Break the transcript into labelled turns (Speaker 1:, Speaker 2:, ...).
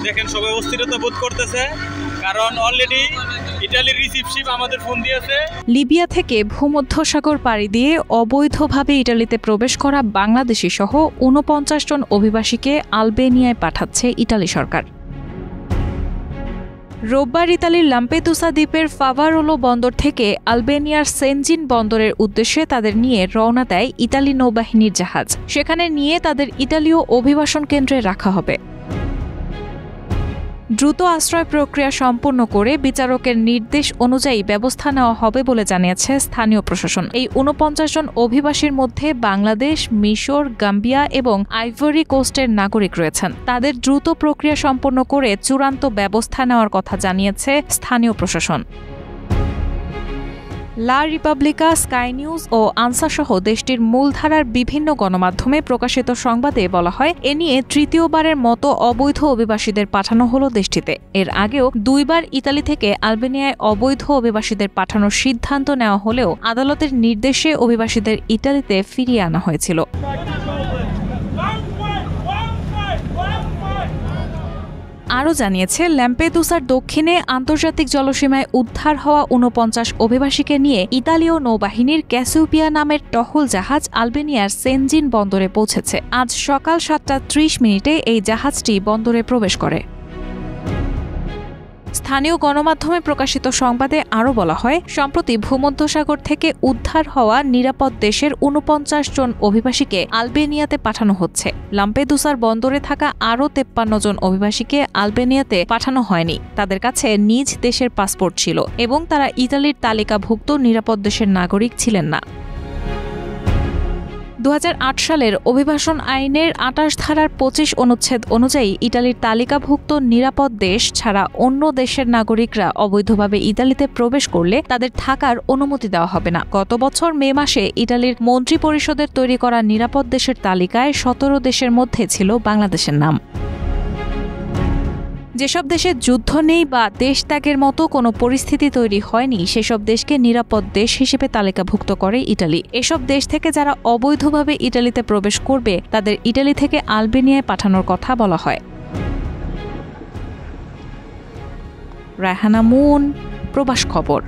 Speaker 1: দেখেন সবাই অস্থিরতা বোধ করতেছে, কারণ অলরেডি ইতালির রিসিপশিপ আমাদের ফোন দিয়েছে।
Speaker 2: লিবিয়া থেকে ভূমধ্যসাগর পাড়ি দিয়ে অবৈধভাবে ইটালিতে প্রবেশ করা বাংলাদেশি সহ ৪৯ জন অভিবাসীকে আলবেনিয়ায় পাঠাচ্ছে ইতালি সরকার। রোববার ইতালির লাম্পেদুসা দ্বীপের ফাভারোলো বন্দর থেকে আলবেনিয়ার সেনজিন বন্দরের উদ্দেশ্যে তাদের নিয়ে রওনা দেয় ইতালি নৌবাহিনীর জাহাজ। সেখানে নিয়ে তাদের ইতালীয় অভিবাসন কেন্দ্রে রাখা হবে। দ্রুত আশ্রয় প্রক্রিয়া সম্পূর্ণ করে বিচারকের নির্দেশ অনুযায়ী ব্যবস্থা নেওয়া হবে বলে জানিয়েছে স্থানীয় প্রশাসন। এই ৪৯ জন অভিবাসীর মধ্যে বাংলাদেশ, মিশর, গাম্বিয়া এবং আইভরি কোস্টের নাগরিক রয়েছেন। তাদের দ্রুত প্রক্রিয়া সম্পন্ন করে চূড়ান্ত ব্যবস্থা নেওয়ার কথা জানিয়েছে স্থানীয় প্রশাসন। লা রিপাবলিকা, স্কাই নিউজ ও আনসা সহ দেশটির মূলধারার বিভিন্ন গণমাধ্যমে প্রকাশিত সংবাদে বলা হয়, এ নিয়ে তৃতীয়বারের মতো অবৈধ অভিবাসীদের পাঠানো হলো দেশটিতে। এর আগেও 2 বার ইতালি থেকে আলবেনিয়ায় অবৈধ অভিবাসীদের পাঠানোর সিদ্ধান্ত নেওয়া হলেও আদালতের নির্দেশে অভিবাসীদের ইতালিতে ফিরিয়ে আনা হয়েছিল। আরও জানিয়েছে, ল্যাম্পেদুসার দক্ষিণে আন্তর্জাতিক জলসীমায় উদ্ধার হওয়া ৪৯ অভিবাসীকে নিয়ে ইতালীয় নৌবাহিনীর ক্যাসিওপিয়া নামের টহল জাহাজ আলবেনিয়ার সেনজিন বন্দরে পৌঁছেছে। আজ সকাল 7:30 এই জাহাজটি বন্দরে প্রবেশ করে। স্থানীয় গণমাধ্যমে প্রকাশিত সংবাদে আরও বলা হয়, সম্প্রতি ভূমধ্যসাগর থেকে উদ্ধার হওয়া নিরাপদ দেশের ৪৯ জন অভিবাসীকে আলবেনিয়াতে পাঠানো হচ্ছে। লাম্পেদুসার বন্দরে থাকা আরও 53 জন অভিবাসীকে আলবেনিয়াতে পাঠানো হয়নি। তাদের কাছে নিজ দেশের পাসপোর্ট ছিল এবং তারা ইতালির তালিকাভুক্ত নিরাপদ দেশের নাগরিক ছিলেন না। 2008 সালের অভিবাসন আইনের 28 ধারার 25 অনুচ্ছেদ অনুযায়ী ইতালির তালিকাভুক্ত নিরাপদ দেশ ছাড়া অন্য দেশের নাগরিকরা অবৈধভাবে ইতালিতে প্রবেশ করলে তাদের থাকার অনুমতি দেওয়া হবে না। গত বছর মে মাসে ইতালির মন্ত্রিপরিষদের তৈরি করা নিরাপদ দেশের তালিকায় 17 দেশের মধ্যে ছিল বাংলাদেশের নাম। যেসব দেশে যুদ্ধ নেই বা দেশ ত্যাগের মতো কোনো পরিস্থিতি তৈরি হয়নি, সেসব দেশকে নিরাপদ দেশ হিসেবে তালিকাভুক্ত করে ইতালি। এসব দেশ থেকে যারা অবৈধভাবে ইতালিতে প্রবেশ করবে তাদের ইতালি থেকে আলবেনিয়ায় পাঠানোর কথা বলা হয়। রায়হানা মুন, প্রবাস খবর।